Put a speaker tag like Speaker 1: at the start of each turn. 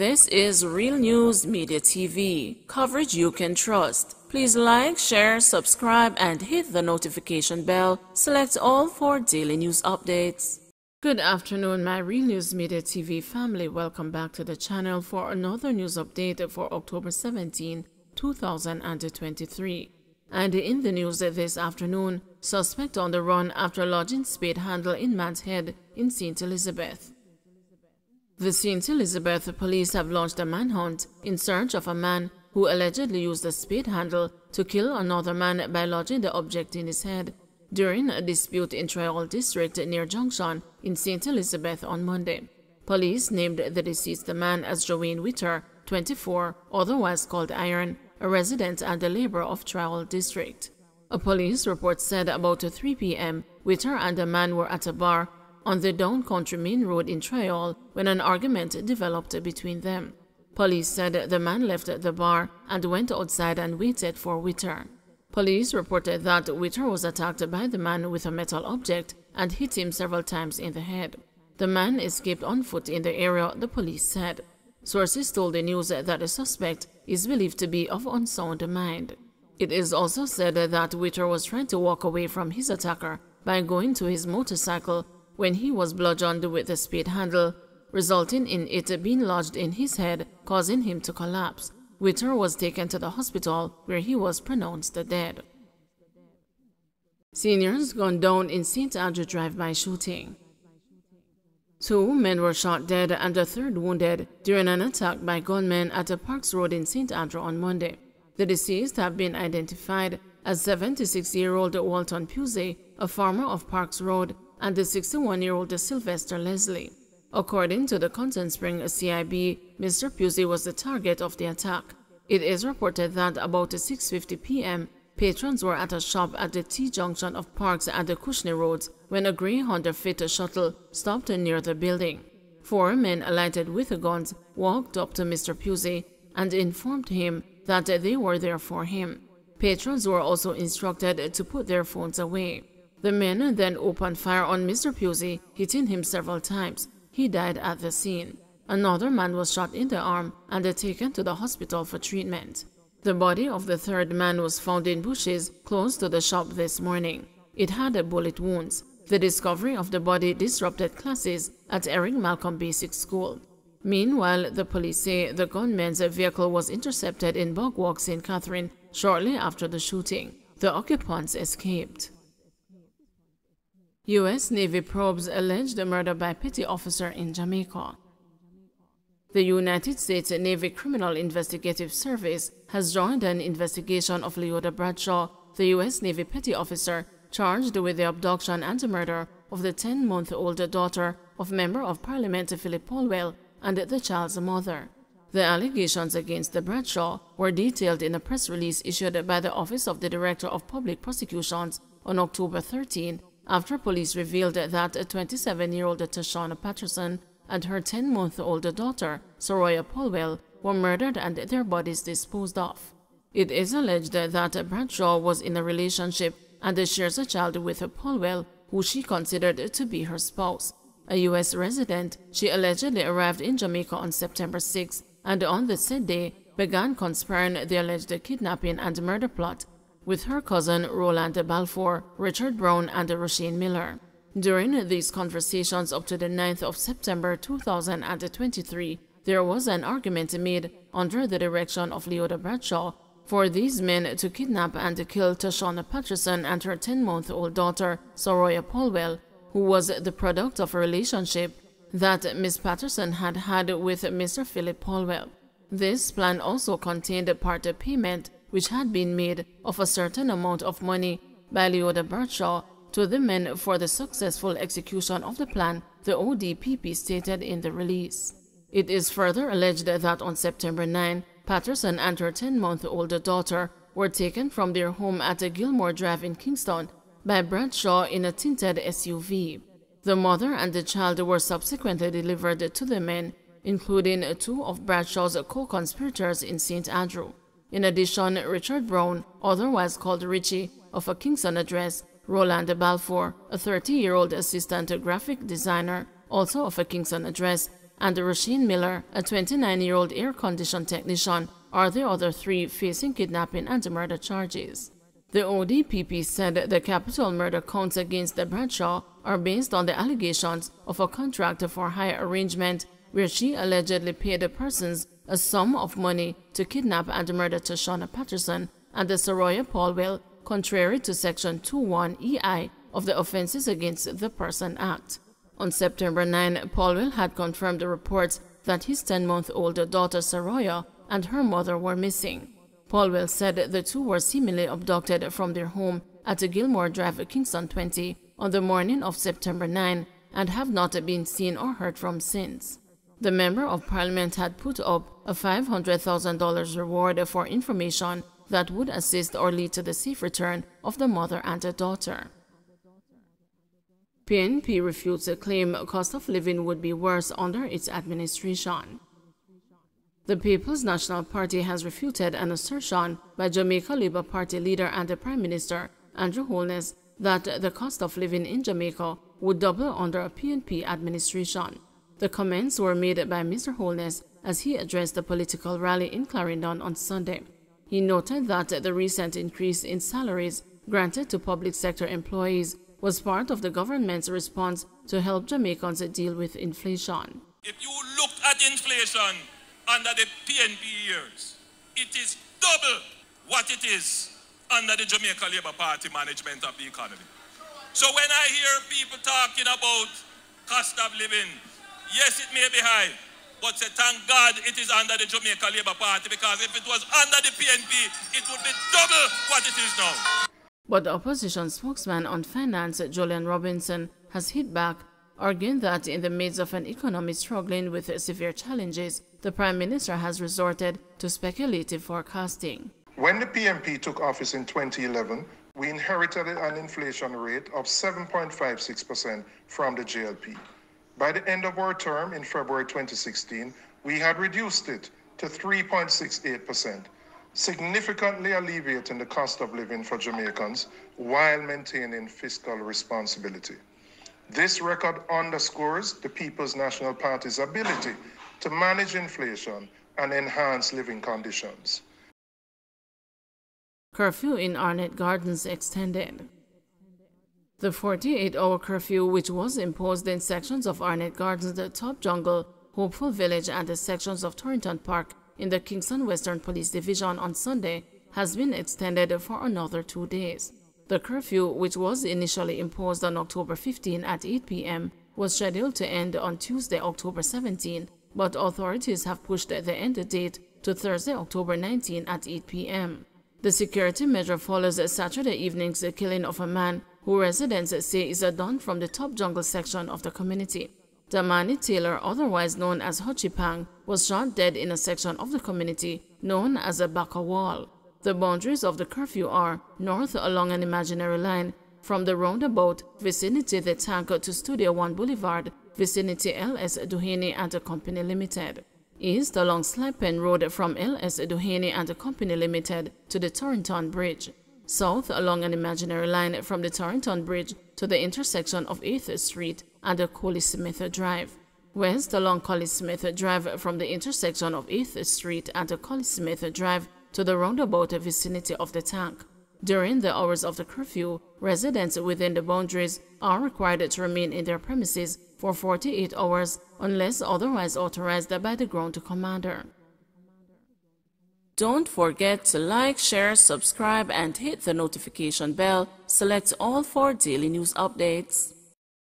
Speaker 1: This is Real News Media TV, coverage you can trust. Please like, share, subscribe, and hit the notification bell. Select all for daily news updates. Good afternoon, my Real News Media TV family. Welcome back to the channel for another news update for October 17, 2023. And in the news this afternoon, suspect on the run after lodging spade handle in man's head in St. Elizabeth. The St. Elizabeth police have launched a manhunt in search of a man who allegedly used a spade handle to kill another man by lodging the object in his head during a dispute in Trial District near Junction in St. Elizabeth on Monday. Police named the deceased man as Joanne Witter, 24, otherwise called Iron, a resident and a laborer of Trial District. A police report said about 3 p.m., Witter and a man were at a bar on the Down Country Main Road in Trial when an argument developed between them. Police said the man left the bar and went outside and waited for Witter. Police reported that Witter was attacked by the man with a metal object and hit him several times in the head. The man escaped on foot in the area, the police said. Sources told the news that the suspect is believed to be of unsound mind. It is also said that Witter was trying to walk away from his attacker by going to his motorcycle when he was bludgeoned with the spade handle, resulting in it being lodged in his head, causing him to collapse. Witter was taken to the hospital where he was pronounced dead. Seniors gunned down in St. Andrew drive-by shooting. 2 men were shot dead and a third wounded during an attack by gunmen at a Parks Road in St. Andrew on Monday. The deceased have been identified as 76-year-old Walton Pusey, a farmer of Parks Road, and the 61-year-old Sylvester Leslie. According to the Content Spring CIB, Mr. Pusey was the target of the attack. It is reported that about 6:50 p.m., patrons were at a shop at the T-junction of Parks and the Cushney Roads when a grey Honda Fit shuttle stopped near the building. 4 men alighted with guns walked up to Mr. Pusey and informed him that they were there for him. Patrons were also instructed to put their phones away. The men then opened fire on Mr. Pusey, hitting him several times. He died at the scene. Another man was shot in the arm and taken to the hospital for treatment. The body of the third man was found in bushes close to the shop this morning. It had bullet wounds. The discovery of the body disrupted classes at Eric Malcolm Basic School. Meanwhile, the police say the gunman's vehicle was intercepted in Bogwalk, St. Catherine shortly after the shooting. The occupants escaped. U.S. Navy probes alleged murder by petty officer in Jamaica. The United States Navy Criminal Investigative Service has joined an investigation of Leota Bradshaw, the U.S. Navy petty officer charged with the abduction and murder of the 10-month-old daughter of Member of Parliament Philip Polwell and the child's mother. The allegations against the Bradshaw were detailed in a press release issued by the Office of the Director of Public Prosecutions on October 13, after police revealed that 27-year-old Tashana Patterson and her 10-month-old daughter, Soraya Polwell, were murdered and their bodies disposed of. It is alleged that Bradshaw was in a relationship and shares a child with Polwell, who she considered to be her spouse. A U.S. resident, she allegedly arrived in Jamaica on September 6 and on the said day began conspiring the alleged kidnapping and murder plot with her cousin Roland Balfour, Richard Brown, and Roshane Miller. During these conversations up to the 9th of September 2023, there was an argument made under the direction of Leota Bradshaw for these men to kidnap and kill Tashana Patterson and her 10-month-old daughter, Soraya Polwell, who was the product of a relationship that Miss Patterson had had with Mr. Philip Polwell. This plan also contained a part payment which had been made of a certain amount of money by Leota Bradshaw to the men for the successful execution of the plan, the ODPP stated in the release. It is further alleged that on September 9, Patterson and her 10-month-old daughter were taken from their home at Gilmore Drive in Kingston by Bradshaw in a tinted SUV. The mother and the child were subsequently delivered to the men, including 2 of Bradshaw's co-conspirators in St. Andrew. In addition, Richard Brown, otherwise called Richie, of a Kingston address, Roland Balfour, a 30-year-old assistant graphic designer, also of a Kingston address, and Rasheen Miller, a 29-year-old air-condition technician, are the other three facing kidnapping and murder charges. The ODPP said the capital murder counts against the Bradshaw are based on the allegations of a contract for hire arrangement where she allegedly paid the persons a sum of money to kidnap and murder Tashana Patterson and the Saroya Paulwell, contrary to Section 21 EI of the Offences Against the Person Act. On September 9, Paulwell had confirmed the reports that his 10-month-old daughter Saroya and her mother were missing. Paulwell said the two were seemingly abducted from their home at Gilmore Drive, Kingston 20, on the morning of September 9 and have not been seen or heard from since. The Member of Parliament had put up a $500,000 reward for information that would assist or lead to the safe return of the mother and the daughter. PNP refutes a claim cost of living would be worse under its administration. The People's National Party has refuted an assertion by Jamaica Labour Party leader and the Prime Minister, Andrew Holness, that the cost of living in Jamaica would double under a PNP administration. The comments were made by Mr. Holness as he addressed the political rally in Clarendon on Sunday. He noted that the recent increase in salaries granted to public sector employees was part of the government's response to help Jamaicans deal with inflation.
Speaker 2: If you look at inflation under the PNP years, it is double what it is under the Jamaica Labour Party management of the economy. So when I hear people talking about cost of living, yes, it may be high, but say, thank God it is under the Jamaica Labour Party, because if it was under the PNP, it would be double what it is now.
Speaker 1: But the opposition spokesman on finance, Julian Robinson, has hit back, arguing that in the midst of an economy struggling with severe challenges, the Prime Minister has resorted to speculative forecasting.
Speaker 3: When the PNP took office in 2011, we inherited an inflation rate of 7.56% from the JLP. By the end of our term in February 2016, we had reduced it to 3.68%, significantly alleviating the cost of living for Jamaicans while maintaining fiscal responsibility. This record underscores the People's National Party's ability to manage inflation and enhance living conditions.
Speaker 1: Curfew in Arnett Gardens extended. The 48-hour curfew, which was imposed in sections of Arnett Gardens, the Top Jungle, Hopeful Village, and the sections of Torrington Park in the Kingston Western Police Division on Sunday, has been extended for another 2 days. The curfew, which was initially imposed on October 15 at 8 p.m., was scheduled to end on Tuesday, October 17, but authorities have pushed the end date to Thursday, October 19 at 8 p.m. The security measure follows Saturday evening's killing of a man who residents say is done from the Top Jungle section of the community. Damani Taylor, otherwise known as Hochipang, was shot dead in a section of the community known as a Baka Wall. The boundaries of the curfew are north along an imaginary line from the roundabout vicinity the Tank to Studio 1 Boulevard, vicinity LS Duhaney and Company Limited. East along Slipen Road from LS Duhaney and Company Limited to the Torrington Bridge. South along an imaginary line from the Torrington Bridge to the intersection of 8th Street and Collie Smith Drive. West along Collie Smith Drive from the intersection of 8th Street and Collie Smith Drive to the roundabout vicinity of the Tank. During the hours of the curfew, residents within the boundaries are required to remain in their premises for 48 hours unless otherwise authorized by the ground commander. Don't forget to like, share, subscribe, and hit the notification bell. Select all for daily news updates.